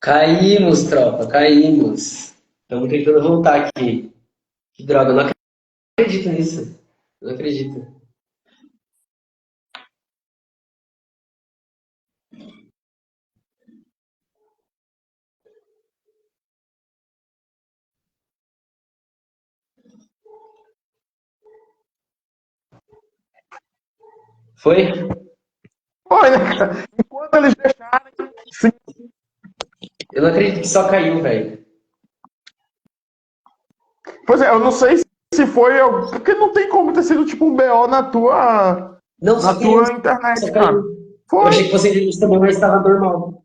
Caímos, tropa, caímos. Estamos tentando voltar aqui. Que droga, eu não acredito nisso. Não acredito. Foi? Foi, né, cara? Enquanto eles deixarem. Sim. Eu não acredito que só caiu, velho. Pois é, eu não sei se foi. Porque não tem como ter sido tipo um BO Não, na só caiu, tua só internet, caiu. cara. Eu Foi achei que fosse entrevista também, mas estava normal.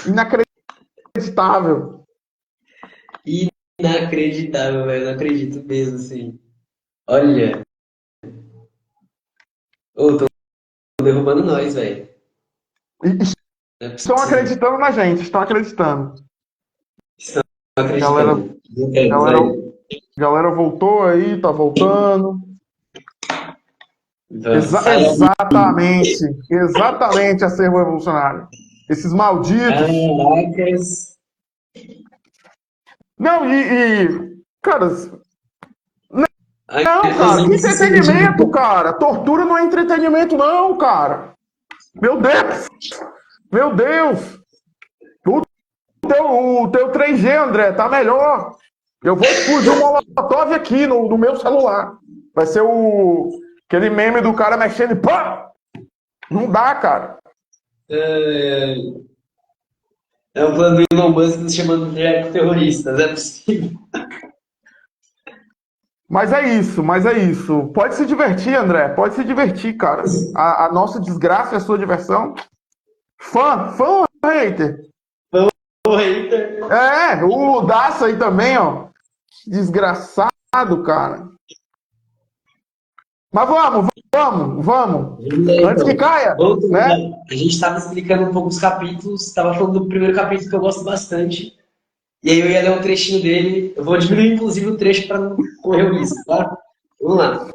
inacreditável. Inacreditável, velho. Não acredito mesmo, assim. Olha, ô, tô derrubando nós, velho. E Não é estão possível. acreditando na gente, estão acreditando. Estão Galera, acreditando. Não quero, galera, vai. galera voltou aí, tá voltando. Fala. Exatamente, exatamente, acervo revolucionário. Esses malditos. Caracas. Não, cara, A não, cara, que inclusão entretenimento, sociológica. cara. Tortura não é entretenimento, não, cara. Meu Deus, meu Deus. O teu 3G, André, tá melhor. Eu vou explodir um molotov aqui no meu celular. Vai ser aquele meme do cara mexendo e pá! Não dá, cara. É, é um plano do Elon Musk nos chamando de terroristas, é possível. Mas é isso. Pode se divertir, André. Pode se divertir, cara. A nossa desgraça é a sua diversão. Fã ou hater? O hater. É, o Daça aí também, ó. Desgraçado, cara. Mas vamos. Vamos lá, Antes que então. caia, Voltando lá. né? A gente estava explicando um pouco os capítulos, estava falando do primeiro capítulo que eu gosto bastante, e aí eu ia ler um trechinho dele. Eu vou diminuir, inclusive, o trecho para não correr o risco, tá? Vamos lá.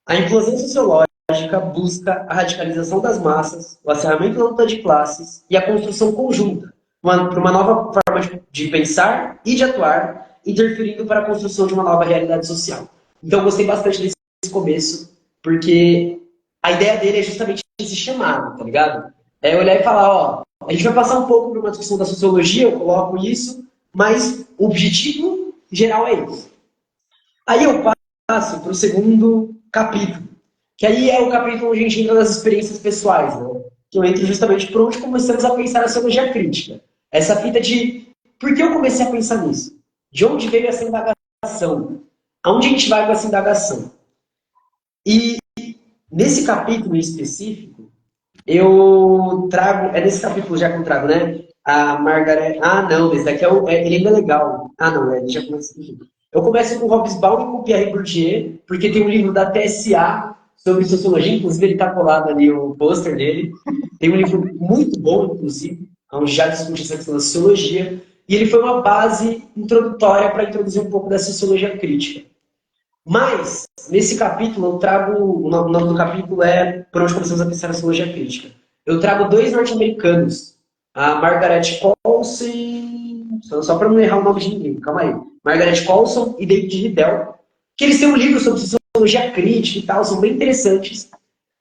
A implosão sociológica busca a radicalização das massas, o acirramento da luta de classes e a construção conjunta para uma nova forma de pensar e de atuar, interferindo para a construção de uma nova realidade social. Então, eu gostei bastante desse começo, porque a ideia dele é justamente esse chamado, tá ligado? É olhar e falar, ó, a gente vai passar um pouco por uma discussão da sociologia, eu coloco isso, mas o objetivo geral é isso. Aí eu passo para o segundo capítulo, que aí é o capítulo onde a gente entra nas experiências pessoais, né? Que eu entro justamente por onde começamos a pensar a sociologia crítica. Essa fita de por que eu comecei a pensar nisso? De onde veio essa indagação? Aonde a gente vai com essa indagação? E nesse capítulo em específico, eu trago. É nesse capítulo já que eu trago, né? A Margaret. Ah, não, esse daqui ele ainda é legal. Ah, não, ele já começa. Eu começo com o Hobsbawm e com o Pierre Bourdieu, porque tem um livro da TSA sobre sociologia, inclusive ele está colado ali o pôster dele. Tem um livro muito bom, inclusive, onde já discute essa questão da sociologia. E ele foi uma base introdutória para introduzir um pouco da sociologia crítica. Mas, nesse capítulo, eu trago. O nome do capítulo é Por onde começamos a pensar na sociologia crítica. Eu trago dois norte-americanos, a Margaret Colson. Só para não errar o nome de ninguém, calma aí. Margaret Colson e David Riddell, que eles têm um livro sobre sociologia crítica e tal, são bem interessantes,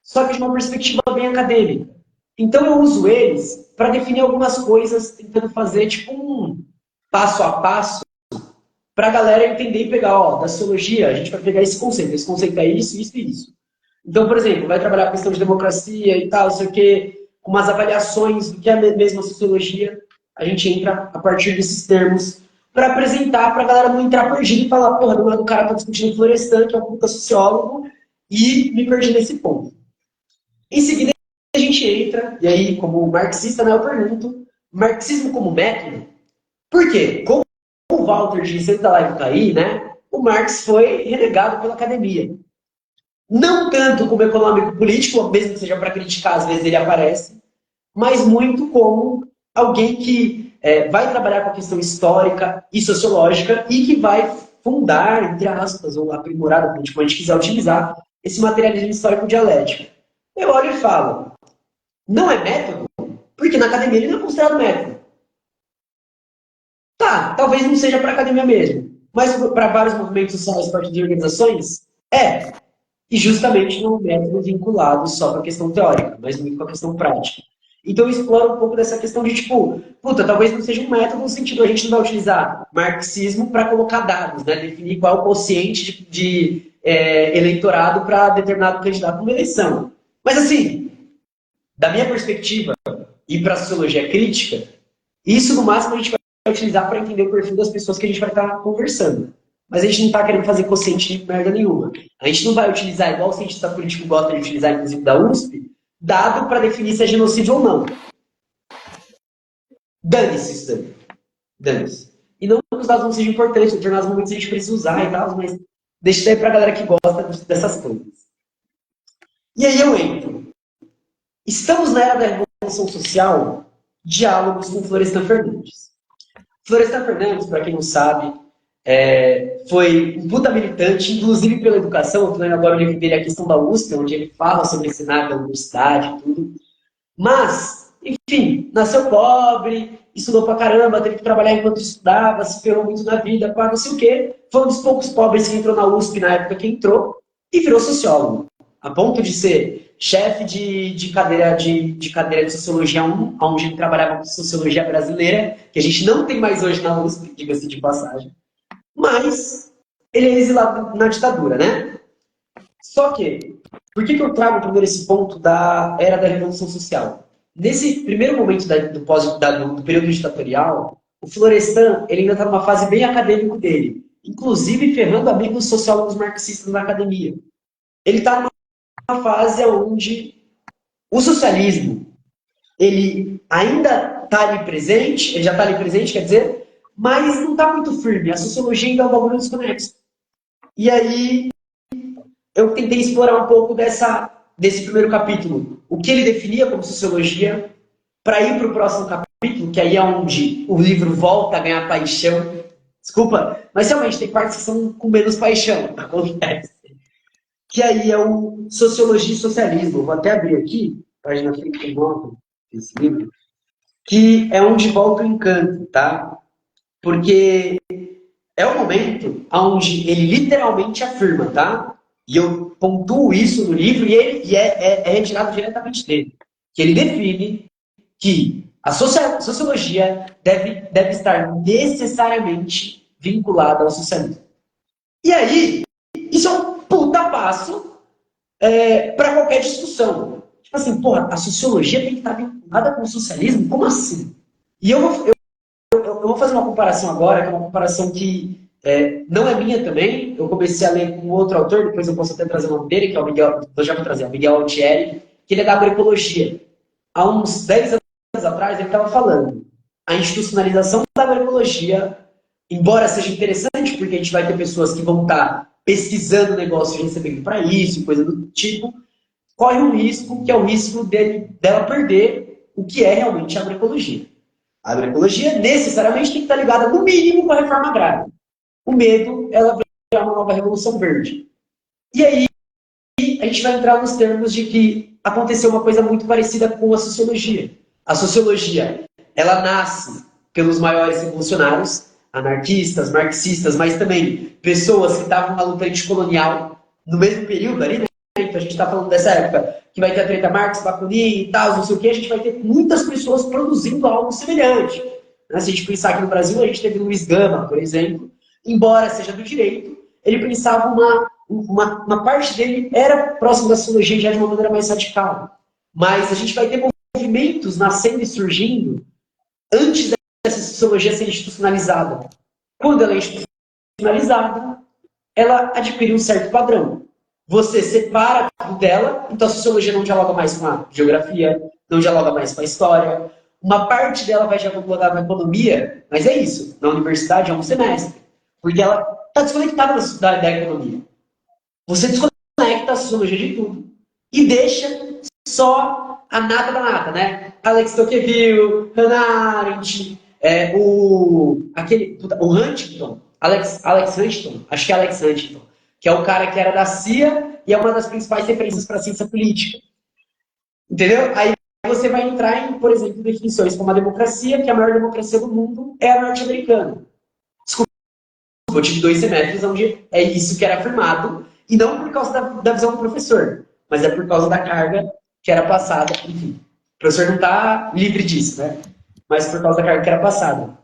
só que de uma perspectiva bem acadêmica. Então eu uso eles para definir algumas coisas, tentando fazer tipo um passo a passo para a galera entender e pegar, ó, da sociologia, a gente vai pegar esse conceito é isso, isso e isso. Então, por exemplo, vai trabalhar a questão de democracia e tal, sei o quê, com umas avaliações do que é a mesma sociologia, a gente entra a partir desses termos para apresentar, para a galera não entrar perdida e falar, porra, do lado do cara tá discutindo Florestan, que é um puta sociólogo, e me perdi nesse ponto. Em seguida, a gente entra, e aí, como marxista, né, eu pergunto, marxismo como método? Por quê? Como o Walter disse antes da live cair, né? O Marx foi renegado pela academia. Não tanto como econômico político, mesmo que seja para criticar, às vezes ele aparece, mas muito como alguém que vai trabalhar com a questão histórica e sociológica e que vai fundar, entre aspas, ou aprimorar, como a gente quiser utilizar, esse materialismo histórico dialético. Eu olho e falo, não é método? Porque na academia ele não é considerado método. Tá, talvez não seja para academia mesmo, mas para vários movimentos sociais, partidos e organizações, é. E justamente não é um método vinculado só com a questão teórica, mas muito com a questão prática. Então eu exploro um pouco dessa questão de tipo, puta, talvez não seja um método no sentido a gente não vai utilizar marxismo para colocar dados, né? Definir qual é o quociente de eleitorado para determinado candidato numa eleição. Mas assim, da minha perspectiva e para a sociologia crítica, isso no máximo a gente vai utilizar para entender o perfil das pessoas que a gente vai estar conversando. Mas a gente não está querendo fazer quociente de merda nenhuma. A gente não vai utilizar, igual o cientista político gosta de utilizar, inclusive da USP, dado para definir se é genocídio ou não. Dane-se isso daí. Dane-se. E não que os dados não sejam importantes, em determinados momentos a gente precisa usar e tal, mas deixa isso aí para a galera que gosta dessas coisas. E aí eu entro. Estamos na era da revolução social, diálogos com Florestan Fernandes. Florestan Fernandes, para quem não sabe, foi um puta militante, inclusive pela educação. Eu estou lendo agora o livro dele, A Questão da USP, onde ele fala sobre esse cenário da universidade e tudo. Mas, enfim, nasceu pobre, estudou pra caramba, teve que trabalhar enquanto estudava, se ferrou muito na vida, não sei o quê. Foi um dos poucos pobres que entrou na USP na época que entrou e virou sociólogo. A ponto de ser chefe de cadeira de Sociologia 1, onde ele trabalhava com Sociologia Brasileira, que a gente não tem mais hoje na USP, diga-se de passagem. Mas ele é exilado na ditadura, né? Só que, por que eu trago primeiro esse ponto da era da Revolução Social? Nesse primeiro momento do período ditatorial, o Florestan ele ainda está numa fase bem acadêmica dele, inclusive ferrando amigos sociólogos marxistas na academia. Ele está numa fase onde o socialismo ele ainda está ali presente, ele já está ali presente, quer dizer, mas não está muito firme. A sociologia ainda é um bagulho desconexo. E aí eu tentei explorar um pouco desse primeiro capítulo, o que ele definia como sociologia, para ir para o próximo capítulo, que aí é onde o livro volta a ganhar paixão. Desculpa, mas realmente tem partes que são com menos paixão, acontece. Que aí é o Sociologia e Socialismo. Vou até abrir aqui, página 39 desse livro, que é onde volta o encanto, tá? Porque é o momento onde ele literalmente afirma, tá? E eu pontuo isso no livro e é retirado diretamente dele. Que ele define que a sociologia deve estar necessariamente vinculada ao socialismo. E aí, isso é um puta passo para qualquer discussão. Tipo assim, porra, a sociologia tem que estar vinculada com o socialismo? Como assim? E eu vou fazer uma comparação agora, que é uma comparação que não é minha também. Eu comecei a ler com outro autor, depois eu posso até trazer o nome dele, que é o Miguel, eu já vou trazer, o Miguel Altieri, que ele é da agroecologia. Há uns 10 anos atrás, ele estava falando a institucionalização da agroecologia, embora seja interessante, porque a gente vai ter pessoas que vão estar pesquisando o negócio e recebendo para isso, coisa do tipo, corre um risco, que é o risco dela perder o que é realmente a agroecologia. A agroecologia necessariamente tem que estar ligada, no mínimo, com a reforma agrária. O medo, ela vai virar uma nova revolução verde. E aí, a gente vai entrar nos termos de que aconteceu uma coisa muito parecida com a sociologia. A sociologia, ela nasce pelos maiores revolucionários, anarquistas, marxistas, mas também pessoas que estavam na luta anticolonial no mesmo período ali, né? Então a gente está falando dessa época que vai ter a treta Marx, Bakunin e tal, não sei o que, a gente vai ter muitas pessoas produzindo algo semelhante. Se a gente pensar aqui no Brasil, a gente teve Luiz Gama, por exemplo, embora seja do direito, ele pensava uma parte dele era próximo da sociologia já de uma maneira mais radical. Mas a gente vai ter movimentos nascendo e surgindo antes dessa sociologia ser institucionalizada. Quando ela é institucionalizada, ela adquire um certo padrão. Você separa tudo dela, então a sociologia não dialoga mais com a geografia, não dialoga mais com a história. Uma parte dela vai dialogar com a economia, mas é isso. Na universidade é um semestre. Porque ela está desconectada da economia. Você desconecta a sociologia de tudo e deixa só a nata da nata, né? Alex Tocqueville, Hannah Arendt, o Huntington, Alex Huntington, acho que é Alex Huntington, que é o cara que era da CIA e é uma das principais referências para a ciência política. Entendeu? Aí você vai entrar em, por exemplo, definições como a democracia, que a maior democracia do mundo é a norte-americana. Desculpa, eu tive 2 semestres onde é isso que era afirmado, e não por causa da visão do professor, mas é por causa da carga que era passada. Enfim, o professor não está livre disso, né? Mas por causa da carga que era passada.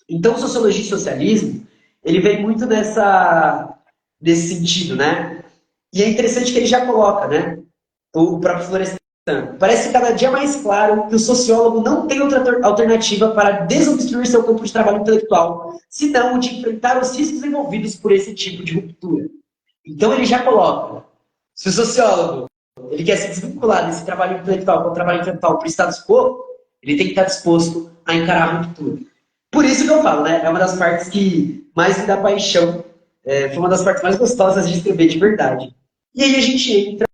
Então, sociologia e socialismo, ele vem muito desse sentido, né? E é interessante que ele já coloca, né? O próprio Florestan. Parece cada dia mais claro que o sociólogo não tem outra alternativa para desobstruir seu campo de trabalho intelectual, senão o de enfrentar os riscos envolvidos por esse tipo de ruptura. Então ele já coloca, se o sociólogo ele quer se desvincular desse trabalho intelectual com o trabalho intelectual para o status quo, ele tem que estar disposto a encarar a ruptura. Por isso que eu falo, né? É uma das partes que mais me dá paixão, foi uma das partes mais gostosas de escrever de verdade. E aí a gente entra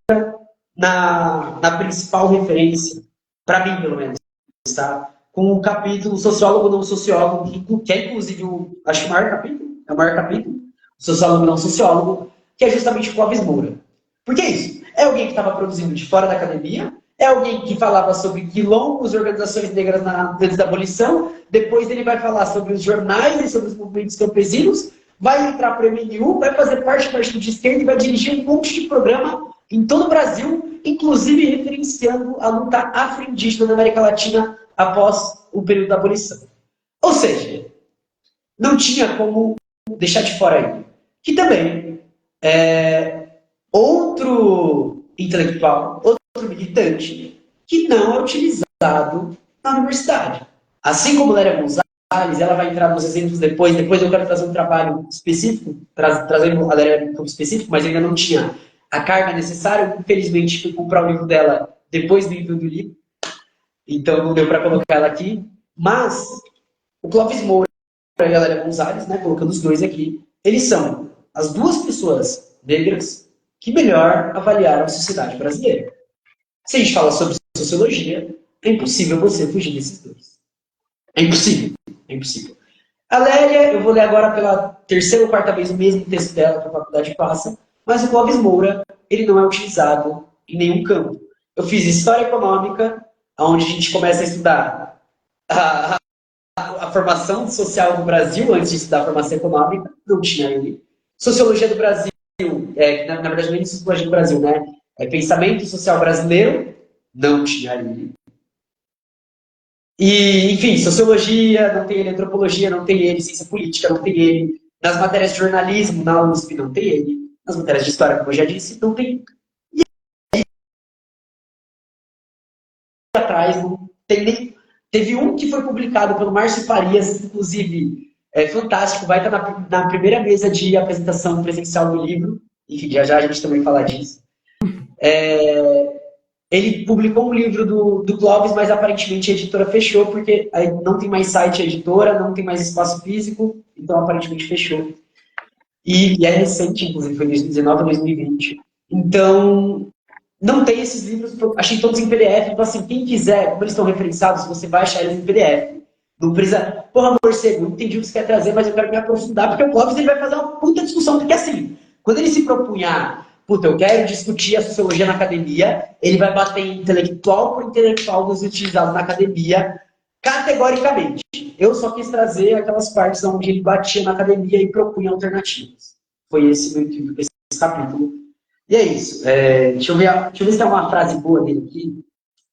na principal referência, para mim pelo menos, tá? Com o capítulo Sociólogo não Sociólogo, que é inclusive acho que o maior capítulo, é o maior capítulo, Sociólogo não Sociólogo, que é justamente o Clóvis Moura. Por que isso? É alguém que estava produzindo de fora da academia, é alguém que falava sobre quilombos, organizações negras antes da abolição, depois ele vai falar sobre os jornais e sobre os movimentos campesinos, vai entrar para o MNU, vai fazer parte do partido de esquerda e vai dirigir um monte de programa em todo o Brasil, inclusive referenciando a luta afro-indígena na América Latina após o período da abolição. Ou seja, não tinha como deixar de fora ele. Que também é outro intelectual, outro militante, que não é utilizado na universidade. Assim como Lélia Gonzalez, ela vai entrar nos exemplos depois eu quero trazer um trabalho específico, trazendo a Lélia como específico, mas ainda não tinha a carga necessária. Infelizmente, fui comprar o livro dela depois do envio do livro, então não deu para colocar ela aqui. Mas o Clóvis Moura e a Lélia Gonzalez, né, colocando os dois aqui, eles são as duas pessoas negras que melhor avaliaram a sociedade brasileira. Se a gente fala sobre sociologia, é impossível você fugir desses dois. É impossível. É impossível. A Lélia, eu vou ler agora pela terceira ou quarta vez o mesmo texto dela que a faculdade passa, mas o Clóvis Moura, ele não é utilizado em nenhum campo. Eu fiz História Econômica, onde a gente começa a estudar a formação social do Brasil, antes de estudar a formação econômica, não tinha ele. Sociologia do Brasil, na verdade nem Sociologia do Brasil, né? Pensamento social brasileiro, não tinha ele. E, enfim, sociologia, não tem ele, antropologia, não tem ele, ciência política, não tem ele. Nas matérias de jornalismo, na USP, não tem ele. Nas matérias de história, como eu já disse, não tem. E aí, atrás, não tem nem. Teve um que foi publicado pelo Márcio Farias, inclusive, fantástico, vai estar na primeira mesa de apresentação presencial do livro. Enfim, já a gente também fala disso. Ele publicou um livro do Clóvis, mas aparentemente a editora fechou, porque aí não tem mais site a editora, não tem mais espaço físico, então aparentemente fechou. E é recente, inclusive, foi em 2019 ou 2020. Então, não tem esses livros, achei todos em PDF, então assim, quem quiser, como eles estão referenciados, você vai achar eles em PDF. Não precisa, porra, morcego, não entendi o que você quer trazer, mas eu quero me aprofundar, porque o Clóvis ele vai fazer uma puta discussão, porque assim, quando ele se propunha, puta, eu quero discutir a sociologia na academia, ele vai bater intelectual por intelectual dos utilizados na academia, categoricamente. Eu só quis trazer aquelas partes onde ele batia na academia e propunha alternativas. Foi esse o meu intuito com esse capítulo. E é isso. Deixa eu ver se tem uma frase boa dele aqui,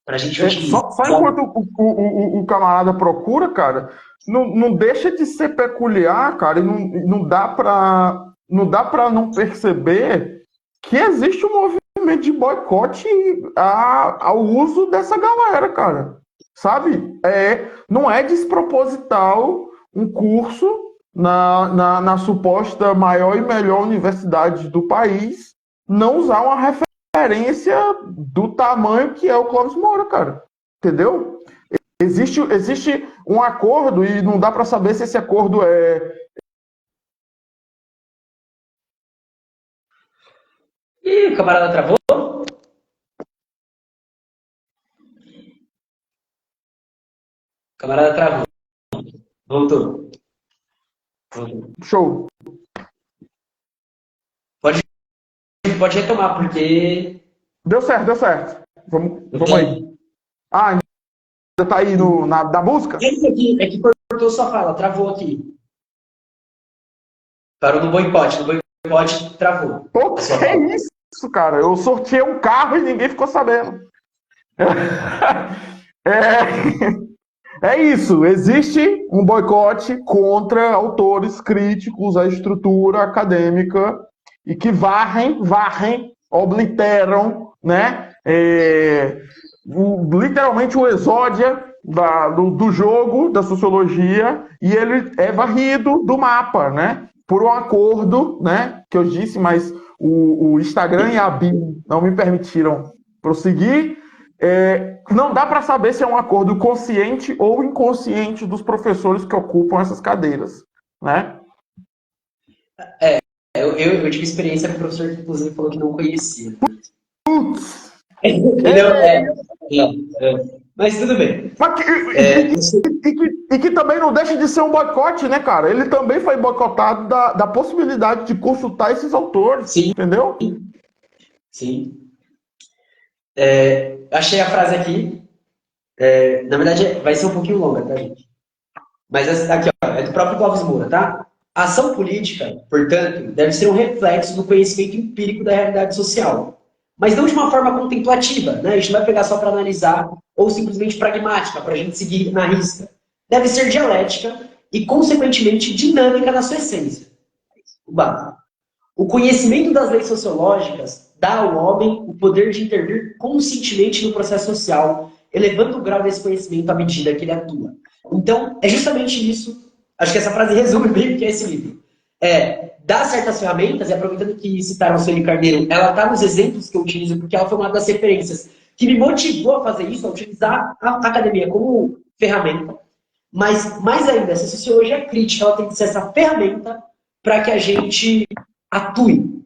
pra gente utilizar. Só enquanto o camarada procura, cara, não deixa de ser peculiar, cara, e não dá pra não perceber que existe um movimento de boicote ao uso dessa galera, cara. Sabe? Não é desproposital um curso na suposta maior e melhor universidade do país não usar uma referência do tamanho que é o Clóvis Moura, cara. Entendeu? Existe um acordo e não dá para saber se esse acordo Ih, o camarada travou? O camarada travou. Voltou. Show. Pode retomar, porque... Deu certo. Vamos aí. Ah, ainda tá aí da música? Esse aqui é que cortou sua fala, travou aqui. Parou no boicote travou Pô, a sua que fala. isso, cara? Eu sorteei um carro e ninguém ficou sabendo. É isso. Existe um boicote contra autores críticos à estrutura acadêmica e que varrem, obliteram, né? Literalmente o exódia do jogo da sociologia, e ele é varrido do mapa, né? Por um acordo, né? Que eu disse, mas o Instagram e a BIM não me permitiram prosseguir. Não dá para saber se é um acordo consciente ou inconsciente dos professores que ocupam essas cadeiras, né? Eu tive experiência com o professor que, inclusive, falou que não conhecia. Putz! E não, mas tudo bem. Mas que também não deixa de ser um boicote, né, cara? Ele também foi boicotado da possibilidade de consultar esses autores, Sim, entendeu? sim. Achei a frase aqui. Na verdade, vai ser um pouquinho longa, tá, gente? Mas essa aqui, ó, é do próprio Clóvis Moura, tá? A ação política, portanto, deve ser um reflexo do conhecimento empírico da realidade social. Mas não de uma forma contemplativa, né? A gente não vai pegar só para analisar, ou simplesmente pragmática, para a gente seguir na risca. Deve ser dialética e, consequentemente, dinâmica na sua essência. O básico. O conhecimento das leis sociológicas dá ao homem o poder de intervir conscientemente no processo social, elevando o grau desse conhecimento à medida que ele atua. Então, é justamente isso. Acho que essa frase resume bem o que é esse livro. Dar certas ferramentas, e aproveitando que citaram a Sueli Carneiro, ela está nos exemplos que eu utilizo, porque ela foi uma das referências que me motivou a fazer isso, a utilizar a academia como ferramenta. Mas, mais ainda, essa sociologia crítica, ela tem que ser essa ferramenta para que a gente atue,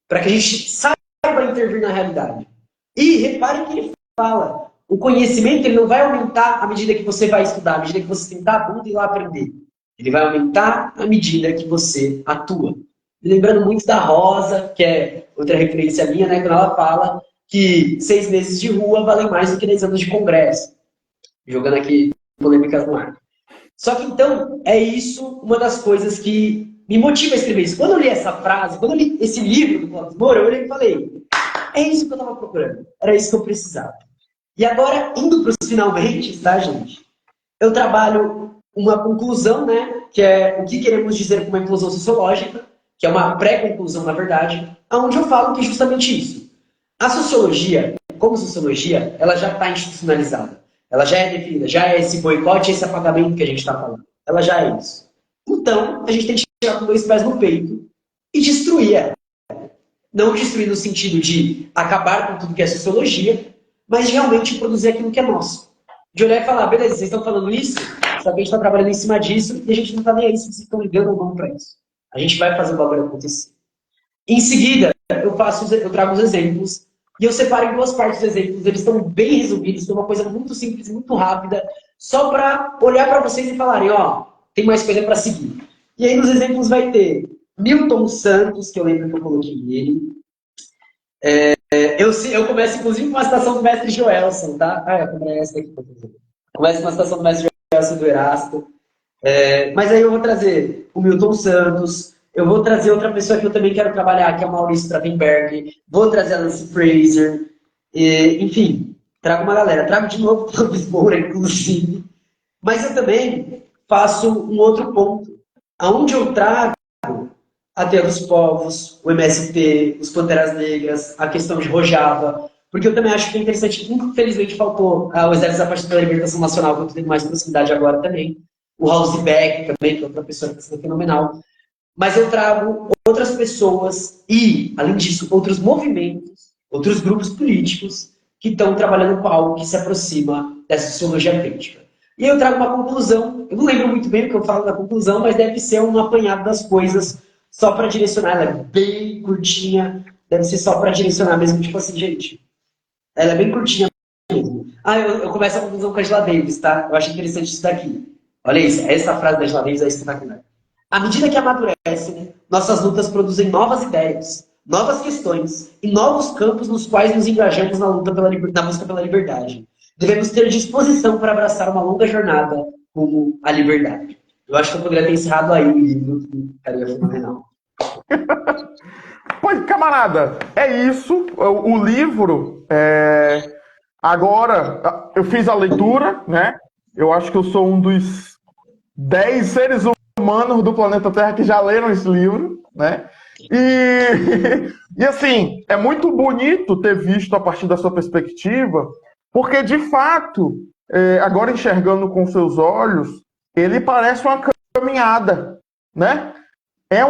para que a gente saiba intervir na realidade. E reparem que ele fala, o conhecimento ele não vai aumentar à medida que você vai estudar, à medida que você sentar a bunda e ir lá aprender. Ele vai aumentar à medida que você atua. Lembrando muito da Rosa, que é outra referência minha, né, quando ela fala que 6 meses de rua valem mais do que 10 anos de congresso. Jogando aqui polêmicas no ar. Só que então, é isso uma das coisas que me motiva a escrever isso. Quando eu li essa frase, quando eu li esse livro do Clóvis Moura, eu olhei e falei, é isso que eu estava procurando. Era isso que eu precisava. E agora, indo para os finalmente, tá, gente? Eu trabalho uma conclusão, né? Que é o que queremos dizer com uma inclusão sociológica, que é uma pré-conclusão, na verdade, onde eu falo que é justamente isso. A sociologia, como sociologia, ela já está institucionalizada. Ela já é definida, já é esse boicote, esse apagamento que a gente está falando. Ela já é isso. Então, a gente tem que tirar com 2 pés no peito e destruir ela. Não destruir no sentido de acabar com tudo que é sociologia, mas de realmente produzir aquilo que é nosso. De olhar e falar, beleza, vocês estão falando isso, só que a gente está trabalhando em cima disso e a gente não está nem aí se vocês estão ligando ou não para isso. A gente vai fazer o bagulho acontecer. Em seguida, eu trago os exemplos e eu separo em 2 partes os exemplos. Eles estão bem resumidos, são uma coisa muito simples, muito rápida, só para olhar para vocês e falarem, ó, tem mais coisa para seguir. E aí nos exemplos vai ter Milton Santos, que eu lembro que eu coloquei nele. Eu começo, inclusive, com uma citação do mestre Joelson, tá? É essa daqui. Começo com uma citação do mestre Joelson do Erasto. Mas aí eu vou trazer o Milton Santos, eu vou trazer outra pessoa que eu também quero trabalhar, que é o Maurício Travenberg, vou trazer a Nancy Fraser, enfim, trago uma galera. Trago de novo o Clóvis Moura, inclusive. Mas eu também faço um outro ponto, aonde eu trago a Terra dos Povos, o MST, os Panteras Negras, a questão de Rojava, porque eu também acho que é interessante, infelizmente faltou o Exército da Partida pela Libertação Nacional, que eu tenho mais proximidade agora também, o House Beck também, que é outra pessoa que está sendo fenomenal, mas eu trago outras pessoas e, além disso, outros movimentos, outros grupos políticos que estão trabalhando com algo que se aproxima dessa sociologia crítica. E eu trago uma conclusão, eu não lembro muito bem o que eu falo na conclusão, mas deve ser um apanhado das coisas só para direcionar, ela é bem curtinha, deve ser só para direcionar mesmo, tipo assim, gente, ela é bem curtinha mesmo. Eu começo a conclusão com a Angela Davis, tá? Eu acho interessante isso daqui. Olha isso, essa frase da Angela Davis é espetacular. À medida que amadurecem, nossas lutas produzem novas ideias, novas questões e novos campos nos quais nos engajamos na luta na busca pela liberdade. devemos ter disposição para abraçar uma longa jornada rumo à liberdade. Eu acho que eu poderia ter encerrado aí o livro, que ficaria fenomenal. Pois, camarada, é isso. O livro, agora, eu fiz a leitura, né? Eu acho que eu sou um dos 10 seres humanos do planeta Terra que já leram esse livro, né? E assim, é muito bonito ter visto a partir da sua perspectiva, porque de fato, agora enxergando com seus olhos, ele parece uma caminhada, né? É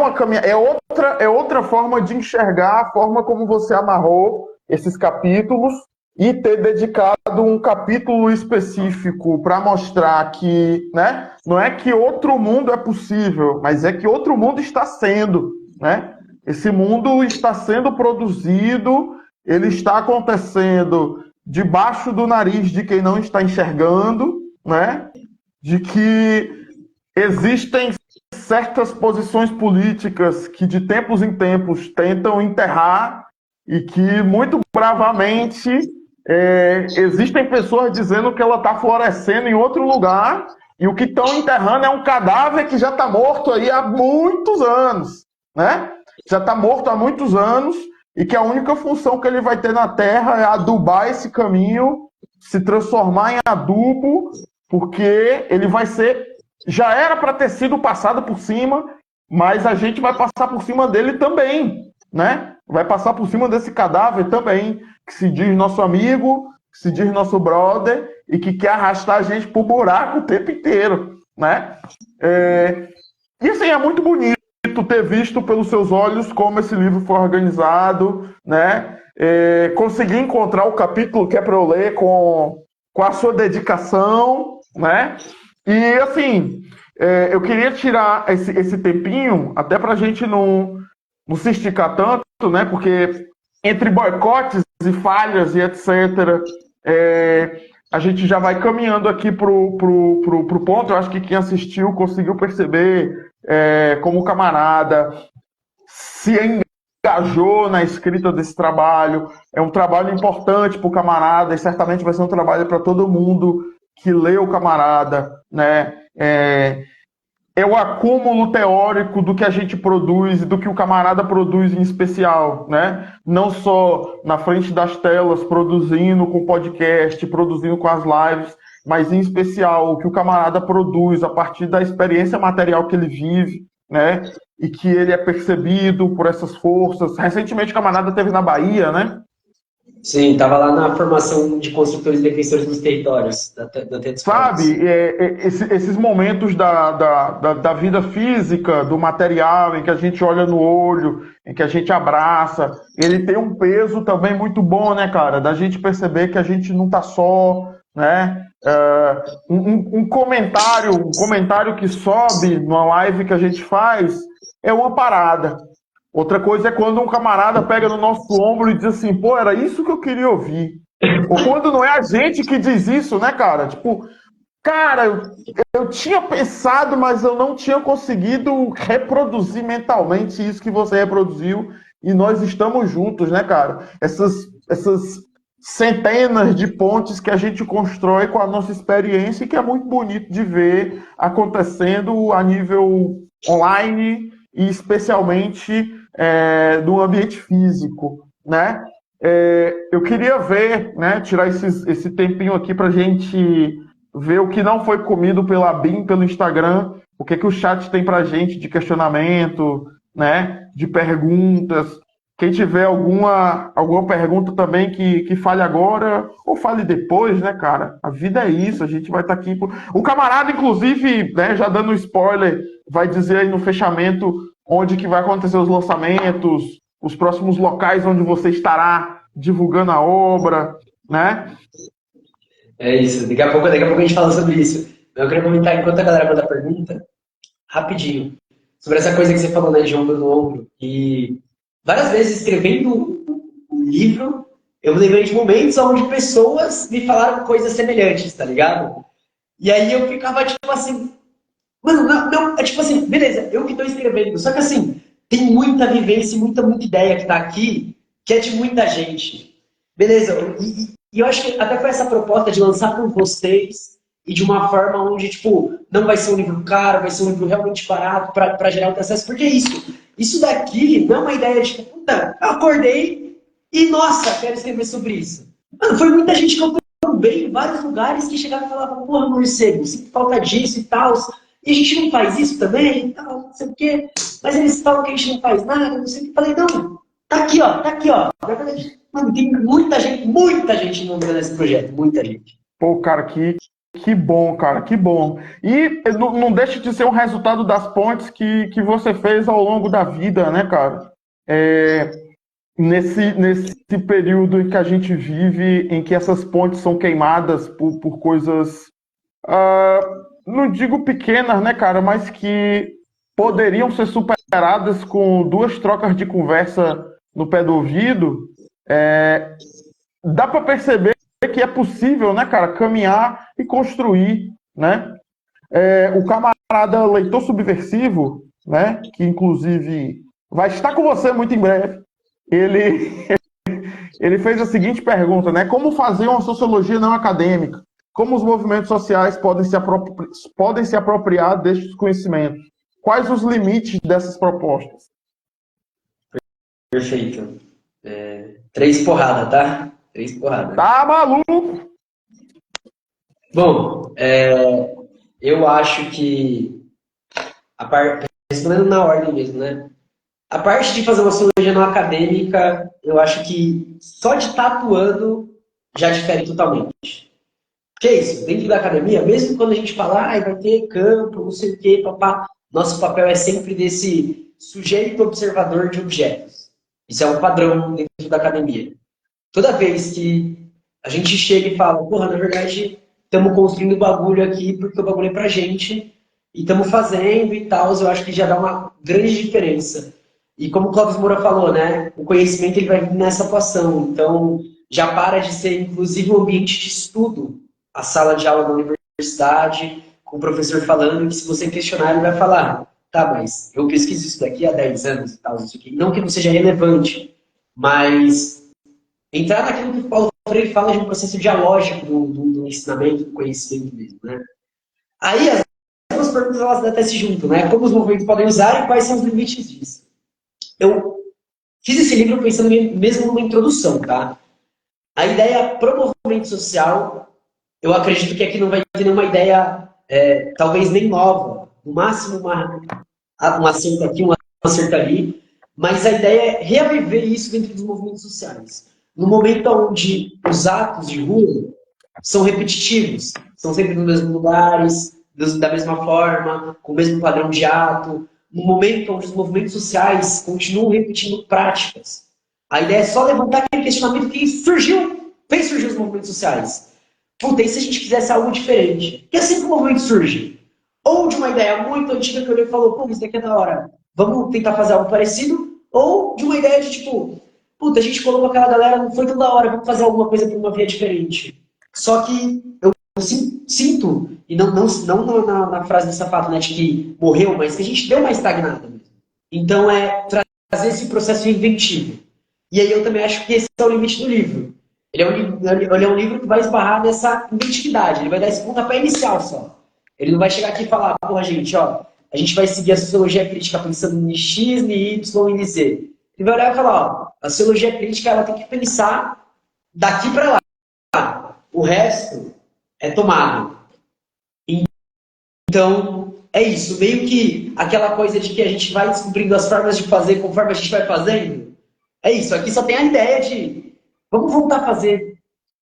outra forma de enxergar a forma como você amarrou esses capítulos e ter dedicado um capítulo específico para mostrar que, né, não é que outro mundo é possível, mas é que outro mundo está sendo, né? Esse mundo está sendo produzido, ele está acontecendo debaixo do nariz de quem não está enxergando, né? De que existem certas posições políticas que de tempos em tempos tentam enterrar e que muito bravamente existem pessoas dizendo que ela está florescendo em outro lugar e o que estão enterrando é um cadáver que já está morto aí há muitos anos, né? Já está morto há muitos anos e que a única função que ele vai ter na Terra é adubar esse caminho, se transformar em adubo, porque ele vai ser... Já era para ter sido passado por cima, mas a gente vai passar por cima dele também, né? Vai passar por cima desse cadáver também, que se diz nosso amigo, que se diz nosso brother e que quer arrastar a gente pro buraco o tempo inteiro, né? E assim, é muito bonito ter visto pelos seus olhos como esse livro foi organizado, né? Consegui encontrar o capítulo que é para eu ler com a sua dedicação, né? E assim, eu queria tirar esse tempinho, até para a gente não se esticar tanto, né? Porque entre boicotes e falhas e etc., a gente já vai caminhando aqui pro ponto. Eu acho que quem assistiu conseguiu perceber como o camarada se engajou na escrita desse trabalho. É um trabalho importante para o camarada e certamente vai ser um trabalho para todo mundo que lê o camarada, né? É o acúmulo teórico do que a gente produz e do que o camarada produz em especial, né? Não só na frente das telas, produzindo com podcast, produzindo com as lives, mas em especial o que o camarada produz a partir da experiência material que ele vive, né? E que ele é percebido por essas forças. Recentemente o camarada esteve na Bahia, né? Sim, estava lá na formação de construtores e defensores dos territórios, da TED. Sabe, esses momentos da vida física, do material, em que a gente olha no olho, em que a gente abraça, ele tem um peso também muito bom, né, cara? Da gente perceber que a gente não tá só, né? Um comentário que sobe numa live que a gente faz é uma parada. Outra coisa é quando um camarada pega no nosso ombro e diz assim, pô, era isso que eu queria ouvir. Ou quando não é a gente que diz isso, né, cara? Tipo, cara, eu tinha pensado, mas eu não tinha conseguido reproduzir mentalmente isso que você reproduziu. E nós estamos juntos, né, cara? Essas centenas de pontes que a gente constrói com a nossa experiência e que é muito bonito de ver acontecendo a nível online e especialmente no ambiente físico, né? Eu queria ver, né, tirar esse tempinho aqui para a gente ver o que não foi comido pela BIM, pelo Instagram, o que o chat tem para a gente de questionamento, né, de perguntas. Quem tiver alguma pergunta também que fale agora ou fale depois, né, cara? A vida é isso, a gente vai estar aqui. O camarada, inclusive, né, já dando spoiler, vai dizer aí no fechamento onde que vai acontecer os lançamentos, os próximos locais onde você estará divulgando a obra, né? É isso, daqui a pouco a gente fala sobre isso. Eu queria comentar, enquanto a galera manda pergunta, rapidinho, sobre essa coisa que você falou, né, de ombro no ombro. E várias vezes escrevendo o livro, eu me lembrei de momentos onde pessoas me falaram coisas semelhantes, tá ligado? E aí eu ficava tipo assim, mano, não, é tipo assim, beleza, eu que tô escrevendo, só que assim, tem muita vivência, muita ideia que tá aqui, que é de muita gente. Beleza, E eu acho que até foi essa proposta de lançar por vocês e de uma forma onde, tipo, não vai ser um livro caro, vai ser um livro realmente barato para gerar o acesso. Porque é isso. Isso daqui não é uma ideia de, tipo, puta, eu acordei e, nossa, quero escrever sobre isso. Mano, foi muita gente que eu bem em vários lugares que chegava e falava, porra, morcego, sinto falta disso e tal. E a gente não faz isso também e tal, não sei o quê. Mas eles falam que a gente não faz nada, não sei o que. Eu falei, não, tá aqui, ó, tá aqui, ó. Na verdade, mano, tem muita gente envolvida nesse projeto, muita gente. Pô, cara, que bom, cara, que bom. E não deixa de ser um resultado das pontes que você fez ao longo da vida, né, cara? É, nesse período em que a gente vive, em que essas pontes são queimadas por coisas, ah, não digo pequenas, né, cara, mas que poderiam ser superadas com duas trocas de conversa no pé do ouvido, dá para perceber que é possível, né, cara, caminhar e construir, né? O camarada Leitor Subversivo, né, que inclusive vai estar com você muito em breve, ele, ele fez a seguinte pergunta, né? Como fazer uma sociologia não acadêmica? Como os movimentos sociais podem se apropriar destes conhecimentos? Quais os limites dessas propostas? Perfeito. Três porradas, tá? Três porradas. Tá maluco? Bom, eu acho que, respondendo na ordem mesmo, né? A parte de fazer uma sociologia não acadêmica, eu acho que só de estar atuando já difere totalmente. Que é isso, dentro da academia, mesmo quando a gente fala, vai ter campo, não sei o quê, papá, nosso papel é sempre desse sujeito observador de objetos. Isso é um padrão dentro da academia. Toda vez que a gente chega e fala, porra, na verdade, estamos construindo o bagulho aqui porque o bagulho é pra gente, e estamos fazendo e tal, eu acho que já dá uma grande diferença. E como o Clóvis Moura falou, né, o conhecimento ele vai vir nessa atuação, então já para de ser, inclusive, um ambiente de estudo, a sala de aula da universidade, com o professor falando, que se você questionar, ele vai falar, tá, mas eu pesquiso isso daqui há 10 anos e tal, isso aqui. Não que não seja relevante, mas entrar naquilo que o Paulo Freire fala de um processo dialógico do ensinamento, do conhecimento mesmo, né? Aí as duas perguntas elas até se juntam, né? Como os movimentos podem usar e quais são os limites disso. Eu fiz esse livro pensando mesmo numa introdução, tá? A ideia pro movimento social, eu acredito que aqui não vai ter nenhuma ideia, talvez nem nova. No máximo um acerto aqui, um acerto ali. Mas a ideia é reaviver isso dentro dos movimentos sociais. No momento onde os atos de rua são repetitivos, são sempre nos mesmos lugares, da mesma forma, com o mesmo padrão de ato, no momento onde os movimentos sociais continuam repetindo práticas. A ideia é só levantar aquele questionamento que fez surgir os movimentos sociais. Puta, e se a gente fizesse algo diferente? Porque assim que o movimento surge, ou de uma ideia muito antiga que eu olhei e falou, pô, isso daqui é da hora, vamos tentar fazer algo parecido, ou de uma ideia de tipo, puta, a gente colocou aquela galera, não foi tão da hora, vamos fazer alguma coisa por uma via diferente. Só que eu sinto, e não na frase do sapato, né, de que morreu, mas que a gente deu uma estagnada mesmo. Então é trazer esse processo inventivo. E aí eu também acho que esse é o limite do livro. Ele é um livro que vai esbarrar nessa inventividade, ele vai dar esse pontapé inicial só. Ele não vai chegar aqui e falar, porra, gente, ó, a gente vai seguir a sociologia crítica pensando em X, em Y e em Z. Ele vai olhar e falar, ó, a sociologia crítica ela tem que pensar daqui para lá. O resto é tomado. Então, é isso. Meio que aquela coisa de que a gente vai descobrindo as formas de fazer conforme a gente vai fazendo. É isso. Aqui só tem a ideia de vamos voltar a fazer.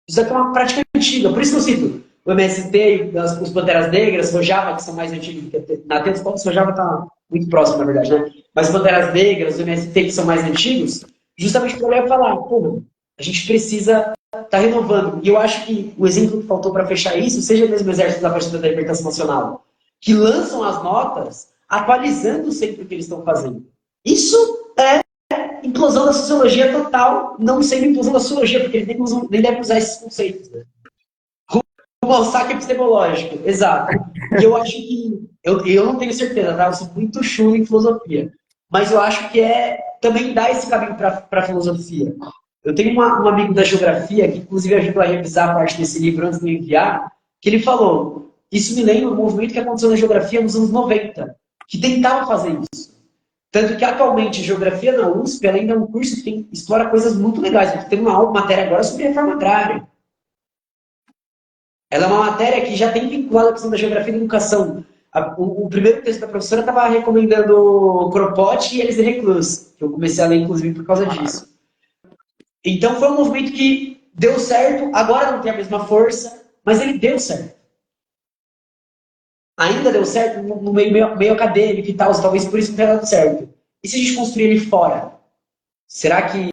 Isso aqui é uma prática antiga. Por isso que eu cito o MST, os Panteras Negras, Rojava, que são mais antigos. Na Tênis Pontos, Rojava está muito próximo, na verdade, né? Mas Panteras Negras, o MST, que são mais antigos, justamente para olhar e falar, pô, a gente precisa estar renovando. E eu acho que o exemplo que faltou para fechar isso, seja mesmo o Exército da Partida da Libertação Nacional, que lançam as notas atualizando sempre o que eles estão fazendo. Isso é inclusão da sociologia total, não sendo inclusão da sociologia, porque eles nem devem usar esses conceitos. Né? Rumo ao saque epistemológico, exato. E eu acho que, eu não tenho certeza, tá? Eu sou muito chulo em filosofia, mas eu acho que também dar esse caminho para a filosofia. Eu tenho um amigo da geografia que, inclusive, ajudou a revisar a parte desse livro antes de me enviar, que ele falou: isso me lembra um movimento que aconteceu na geografia nos anos 90, que tentava fazer isso. Tanto que, atualmente, geografia na USP, ela ainda é um curso que explora coisas muito legais. Tem uma matéria agora sobre reforma agrária. Ela é uma matéria que já tem vinculado a questão da geografia da educação. O primeiro texto da professora estava recomendando Kropotkin e Elis de Reclus, que eu comecei a ler, inclusive, por causa disso. Então, foi um movimento que deu certo, agora não tem a mesma força, mas ele deu certo. Ainda deu certo no meio acadêmico e tal, talvez por isso não tenha dado certo. E se a gente construir ele fora? Será que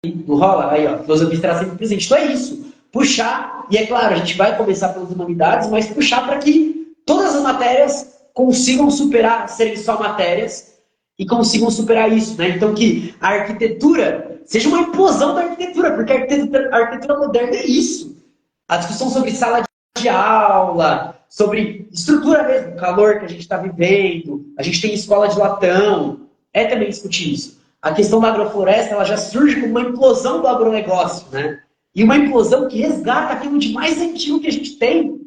não rola? Aí, ó, a filosofia estará sempre presente. Então é isso. Puxar, e é claro, a gente vai começar pelas humanidades, mas puxar para que todas as matérias consigam superar, serem só matérias, e consigam superar isso, né? Então que a arquitetura seja uma implosão da arquitetura, porque a arquitetura moderna é isso. A discussão sobre sala de aula, sobre estrutura mesmo, o calor que a gente está vivendo, a gente tem escola de latão, é também discutir isso. A questão da agrofloresta, ela já surge como uma implosão do agronegócio, né? E uma implosão que resgata aquilo de mais antigo que a gente tem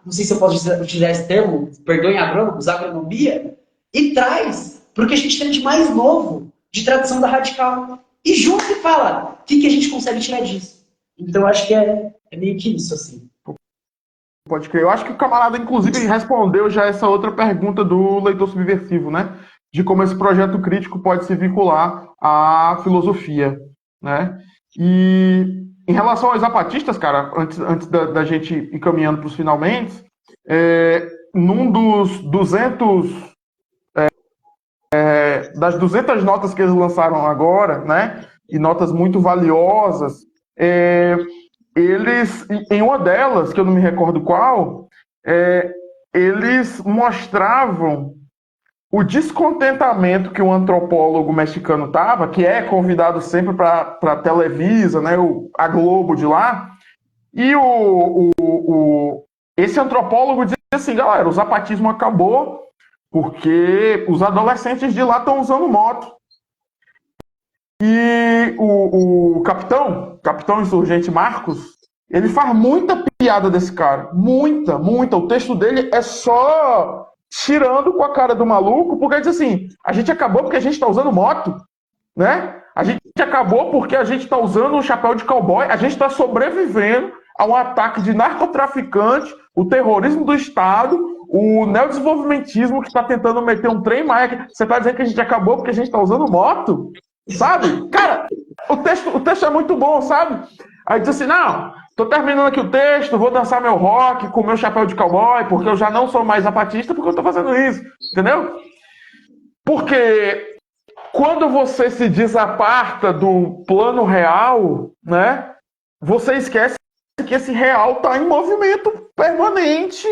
não sei se eu posso utilizar esse termo, perdoem agrônomos, agronomia, e traz para o que a gente tem de mais novo, de tradição da radical. E junto e fala, o que a gente consegue tirar disso? Então, acho que é meio que isso, assim. Pode crer. Eu acho que o camarada, inclusive, respondeu já essa outra pergunta do leitor subversivo, né? De como esse projeto crítico pode se vincular à filosofia, né? E em relação aos zapatistas, cara, antes da gente ir caminhando para os finalmente, num dos 200, das 200 notas que eles lançaram agora, né? E notas muito valiosas, eles, em uma delas, que eu não me recordo qual, eles mostravam o descontentamento que o antropólogo mexicano estava, que é convidado sempre para a Televisa, né, a Globo de lá, e esse antropólogo dizia assim, galera, o zapatismo acabou porque os adolescentes de lá estão usando moto. E o capitão insurgente Marcos, ele faz muita piada desse cara. Muita. O texto dele é só tirando com a cara do maluco, porque diz assim, a gente acabou porque a gente está usando moto, né? A gente acabou porque a gente está usando um chapéu de cowboy, a gente está sobrevivendo a um ataque de narcotraficante, o terrorismo do Estado, o neodesenvolvimentismo que está tentando meter um trem Maia. Você está dizendo que a gente acabou porque a gente está usando moto? Sabe? Cara, o texto é muito bom, sabe? Aí diz assim, não, tô terminando aqui o texto, vou dançar meu rock com meu chapéu de cowboy, porque eu já não sou mais zapatista, porque eu tô fazendo isso, entendeu? Porque quando você se desaparta do plano real, né, você esquece que esse real tá em movimento permanente,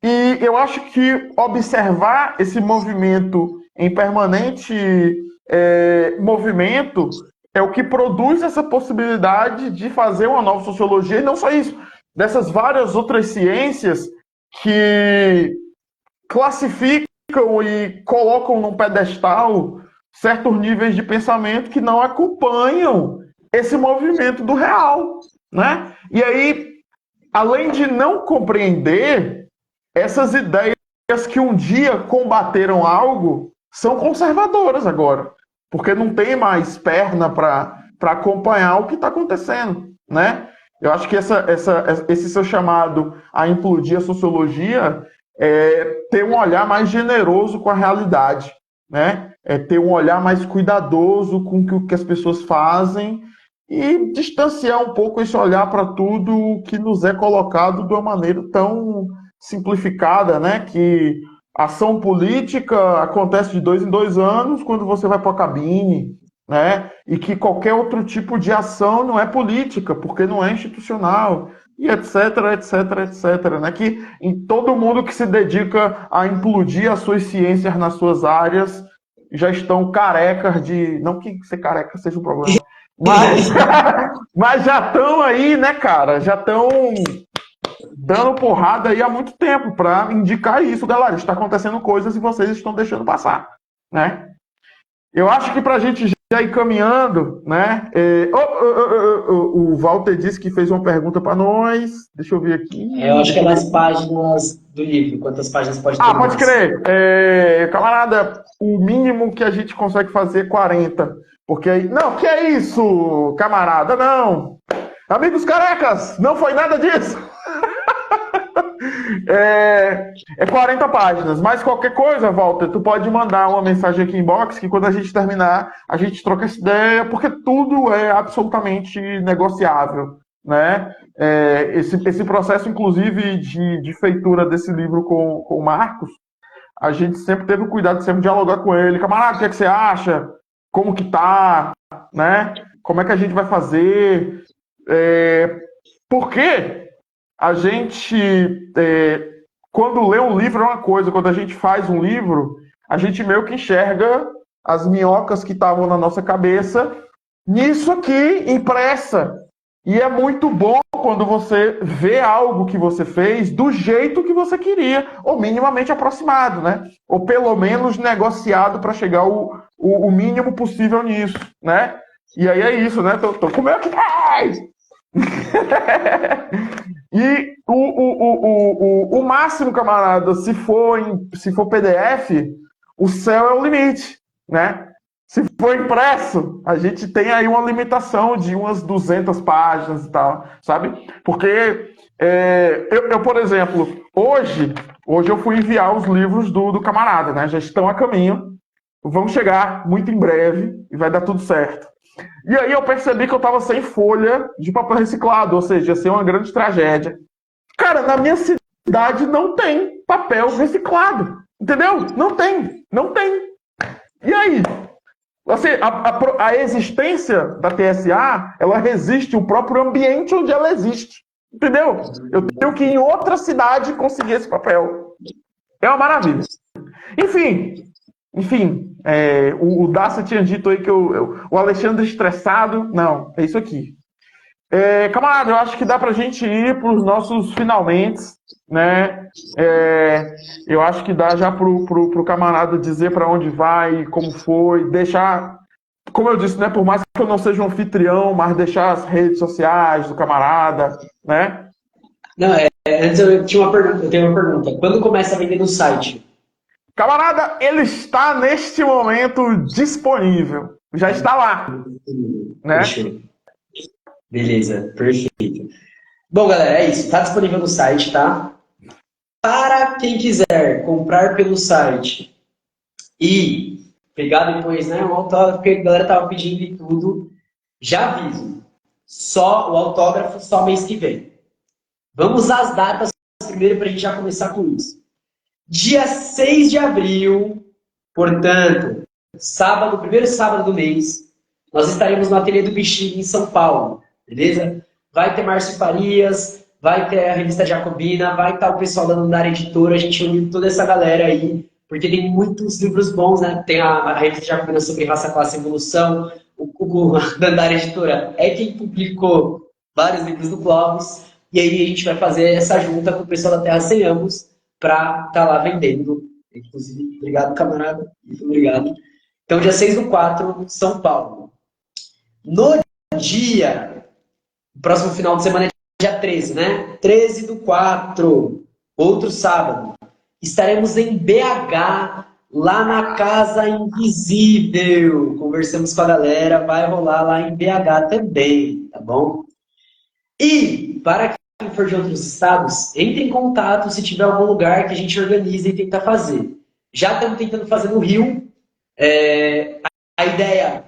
e eu acho que observar esse movimento em permanente movimento é o que produz essa possibilidade de fazer uma nova sociologia, e não só isso, dessas várias outras ciências que classificam e colocam num pedestal certos níveis de pensamento que não acompanham esse movimento do real, né? E aí, além de não compreender, essas ideias que um dia combateram algo são conservadoras agora, porque não tem mais perna para acompanhar o que está acontecendo, né? Eu acho que esse seu chamado a implodir a sociologia é ter um olhar mais generoso com a realidade, né? É ter um olhar mais cuidadoso com o que as pessoas fazem e distanciar um pouco esse olhar para tudo que nos é colocado de uma maneira tão simplificada, né? Que ação política acontece de 2 em 2 anos quando você vai para a cabine, né? E que qualquer outro tipo de ação não é política, porque não é institucional, e etc, né? Que em todo mundo que se dedica a implodir as suas ciências nas suas áreas já estão carecas de... Não que ser careca seja um problema, mas já estão aí, né, cara? Já estão dando porrada aí há muito tempo para indicar isso, galera. Está acontecendo coisas e vocês estão deixando passar, né? Eu acho que para a gente já ir caminhando, né? O Walter disse que fez uma pergunta para nós. Deixa eu ver aqui. Eu acho que é nas páginas do livro, quantas páginas pode ter Ah, no pode máximo. crer. Camarada, o mínimo que a gente consegue fazer é 40. Porque aí. Não, que é isso, camarada? Não. Amigos carecas, não foi nada disso. É 40 páginas. Mas qualquer coisa, Walter, tu pode mandar uma mensagem aqui em inbox que quando a gente terminar, a gente troca essa ideia, porque tudo é absolutamente negociável, né? Esse processo, inclusive, de feitura desse livro com o Marcos, a gente sempre teve o cuidado de sempre dialogar com ele. Camarada, o que é que você acha? Como que tá? Né? Como é que a gente vai fazer? Porque a gente, quando lê um livro é uma coisa, quando a gente faz um livro, a gente meio que enxerga as minhocas que estavam na nossa cabeça nisso aqui impressa. E é muito bom quando você vê algo que você fez do jeito que você queria, ou minimamente aproximado, né? Ou pelo menos negociado para chegar o mínimo possível nisso, né? E aí é isso, né? Tô comendo aqui. E o máximo, camarada, se for PDF, o céu é o limite, né? Se for impresso, a gente tem aí uma limitação de umas 200 páginas e tal, sabe? Porque eu, por exemplo, hoje eu fui enviar os livros do camarada, né? Já estão a caminho, vão chegar muito em breve e vai dar tudo certo. E aí eu percebi que eu tava sem folha de papel reciclado, ou seja, ia ser uma grande tragédia. Cara, na minha cidade não tem papel reciclado, entendeu? Não tem, não tem. E aí? Assim, a existência da TSA, ela resiste o próprio ambiente onde ela existe, entendeu? Eu tenho que ir em outra cidade conseguir esse papel. É uma maravilha. Enfim, o Daça tinha dito aí que o Alexandre estressado. Não, é isso aqui. Camarada, eu acho que dá pra gente ir pros nossos finalmente, né? Eu acho que dá já pro camarada dizer pra onde vai, como foi, deixar, como eu disse, né? Por mais que eu não seja um anfitrião, mas deixar as redes sociais do camarada, né? Não, antes eu tenho uma pergunta. Quando começa a vender no site? Camarada, ele está neste momento disponível. Já está lá, né? Fechou. Beleza, perfeito. Bom, galera, é isso. Está disponível no site, tá? Para quem quiser comprar pelo site e pegar depois, né, um autógrafo, porque a galera tava pedindo e tudo, já aviso. Só o autógrafo só mês que vem. Vamos às datas primeiro para a gente já começar com isso. Dia 6 de abril, portanto, sábado, primeiro sábado do mês, nós estaremos no Ateliê do Bexiga, em São Paulo, beleza? Vai ter Márcio Farias, vai ter a Revista Jacobina, vai estar o pessoal da Dandara Editora, a gente uniu toda essa galera aí, porque tem muitos livros bons, né? Tem a Revista Jacobina sobre raça, classe e evolução, a Dandara Editora é quem publicou vários livros do Clóvis, e aí a gente vai fazer essa junta com o pessoal da Terra Sem Ambos para estar lá vendendo. Inclusive, obrigado, camarada. Muito obrigado. Então, dia 6/4, São Paulo. No dia, próximo final de semana é dia 13, né? 13/4, outro sábado. Estaremos em BH, lá na Casa Invisível. Conversamos com a galera, vai rolar lá em BH também, tá bom? E, para quem for de outros estados, entre em contato se tiver algum lugar que a gente organiza e tenta fazer. Já estamos tentando fazer no Rio. A ideia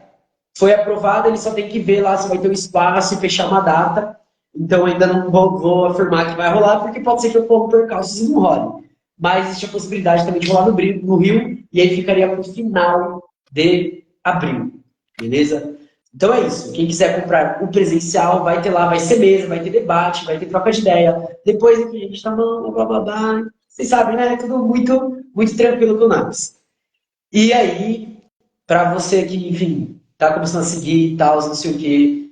foi aprovada, ele só tem que ver lá se vai ter um espaço e fechar uma data. Então ainda não vou afirmar que vai rolar, porque pode ser que eu corra percalços e não role. Mas existe a possibilidade também de rolar no Rio, e aí ficaria para o final de abril. Beleza? Então é isso. Quem quiser comprar o presencial, vai ter lá, vai ser mesa, vai ter debate, vai ter troca de ideia. Depois aqui a gente tá falando, blá blá blá. Vocês sabem, né? Tudo muito, muito tranquilo com nós. E aí, para você que, enfim, tá começando a seguir e tal, não sei o quê.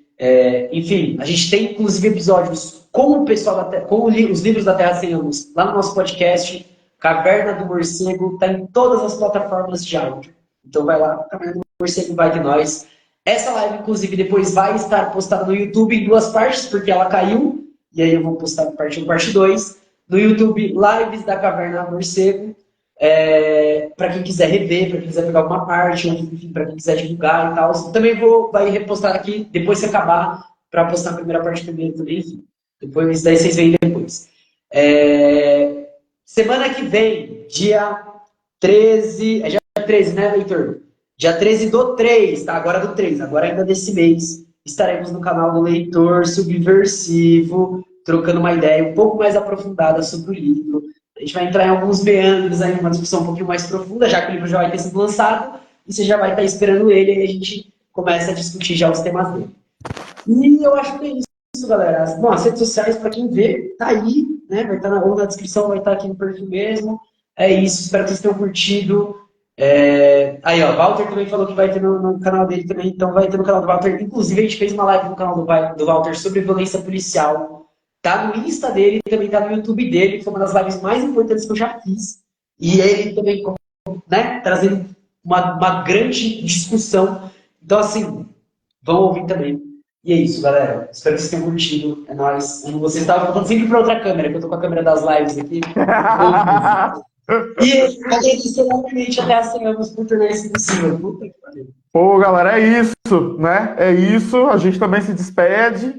Enfim, a gente tem inclusive episódios com o pessoal com os livros da Terra Sem Anos lá no nosso podcast. Caverna do Morcego, tá em todas as plataformas de áudio. Então vai lá, Caverna do Morcego vai ter nós. Essa live, inclusive, depois vai estar postada no YouTube em duas partes, porque ela caiu, e aí eu vou postar parte 1 e parte 2. No YouTube, Lives da Caverna Morcego, para quem quiser rever, para quem quiser pegar alguma parte, ou enfim, para quem quiser divulgar e tal. Também vai repostar aqui, depois que acabar, para postar a primeira parte primeiro também, enfim. Depois, daí vocês veem depois. Semana que vem, dia 13, dia 13, né, Leitor? Dia 13 do 3, tá? Agora do 3, agora ainda desse mês, estaremos no canal do Leitor Subversivo, trocando uma ideia um pouco mais aprofundada sobre o livro. A gente vai entrar em alguns meandros aí, uma discussão um pouquinho mais profunda, já que o livro já vai ter sido lançado, e você já vai estar esperando ele, e a gente começa a discutir já os temas dele. E eu acho que é isso, galera. Bom, as redes sociais, para quem vê, tá aí, né? Vai estar ou na descrição, vai estar aqui no perfil mesmo. É isso, espero que vocês tenham curtido. Aí, ó, Walter também falou que vai ter no canal dele também, então vai ter no canal do Walter. Inclusive, a gente fez uma live no canal do Walter sobre violência policial. Tá no Insta dele, também tá no YouTube dele, que foi uma das lives mais importantes que eu já fiz. E ele também, né, trazendo uma grande discussão. Então, assim, vão ouvir também. E é isso, galera. Espero que vocês tenham curtido. É nóis. Vocês estavam voltando sempre para outra câmera, que eu tô com a câmera das lives aqui. E agradecer novamente até as anos por tornar isso possível. Puta que pariu. Pô, galera, é isso, né? É isso. A gente também se despede.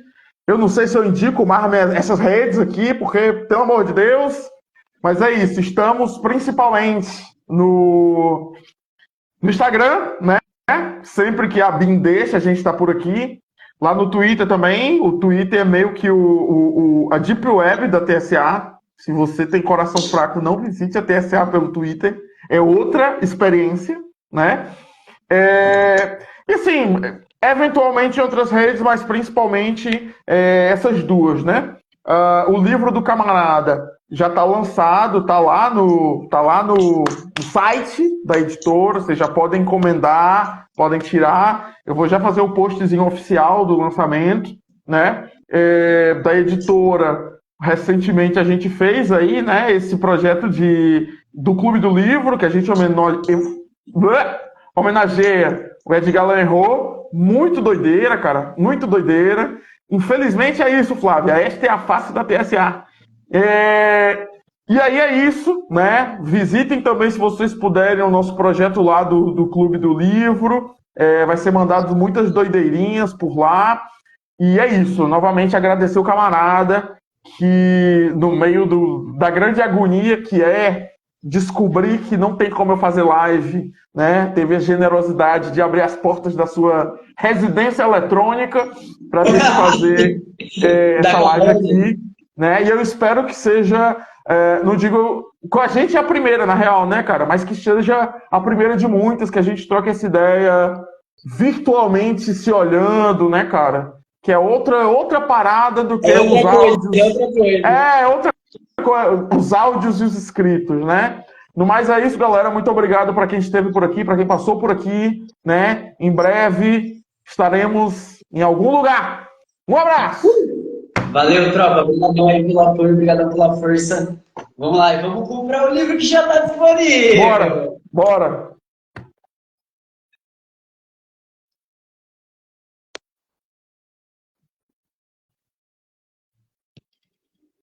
Eu não sei se eu indico mais essas redes aqui, porque, pelo amor de Deus. Mas é isso. Estamos principalmente no Instagram, né? Sempre que a BIM deixa, a gente está por aqui. Lá no Twitter também. O Twitter é meio que a Deep Web da TSA. Se você tem coração fraco, não visite a TSA pelo Twitter. É outra experiência, né? E assim, eventualmente em outras redes, mas principalmente essas duas, né? O livro do camarada já está lançado, está lá no site da editora, vocês já podem encomendar, podem tirar. Eu vou já fazer o postzinho oficial do lançamento, né? Da editora. Recentemente a gente fez aí, né, esse projeto do Clube do Livro, que a gente homenageia o Edgar Allan Poe. Muito doideira, cara, muito doideira. Infelizmente é isso, Flávia, esta é a face da TSA. E aí é isso, né? Visitem também, se vocês puderem, o nosso projeto lá do Clube do Livro. Vai ser mandado muitas doideirinhas por lá. E é isso, novamente agradecer o camarada que, no meio da grande agonia que é descobrir que não tem como eu fazer live, né? Teve a generosidade de abrir as portas da sua residência eletrônica para a gente fazer essa live aqui, né? E eu espero que seja, não digo, com a gente é a primeira, na real, né, cara? Mas que seja a primeira de muitas, que a gente troque essa ideia virtualmente se olhando, né, cara? Que é outra parada do que os áudios. Os áudios e os escritos, né? No mais é isso, galera. Muito obrigado para quem esteve por aqui, para quem passou por aqui, né? Em breve estaremos em algum lugar. Um abraço! Valeu, tropa. Obrigadão aí pelo apoio, obrigadão pela força. Vamos lá, e vamos comprar o livro que já está disponível. Bora!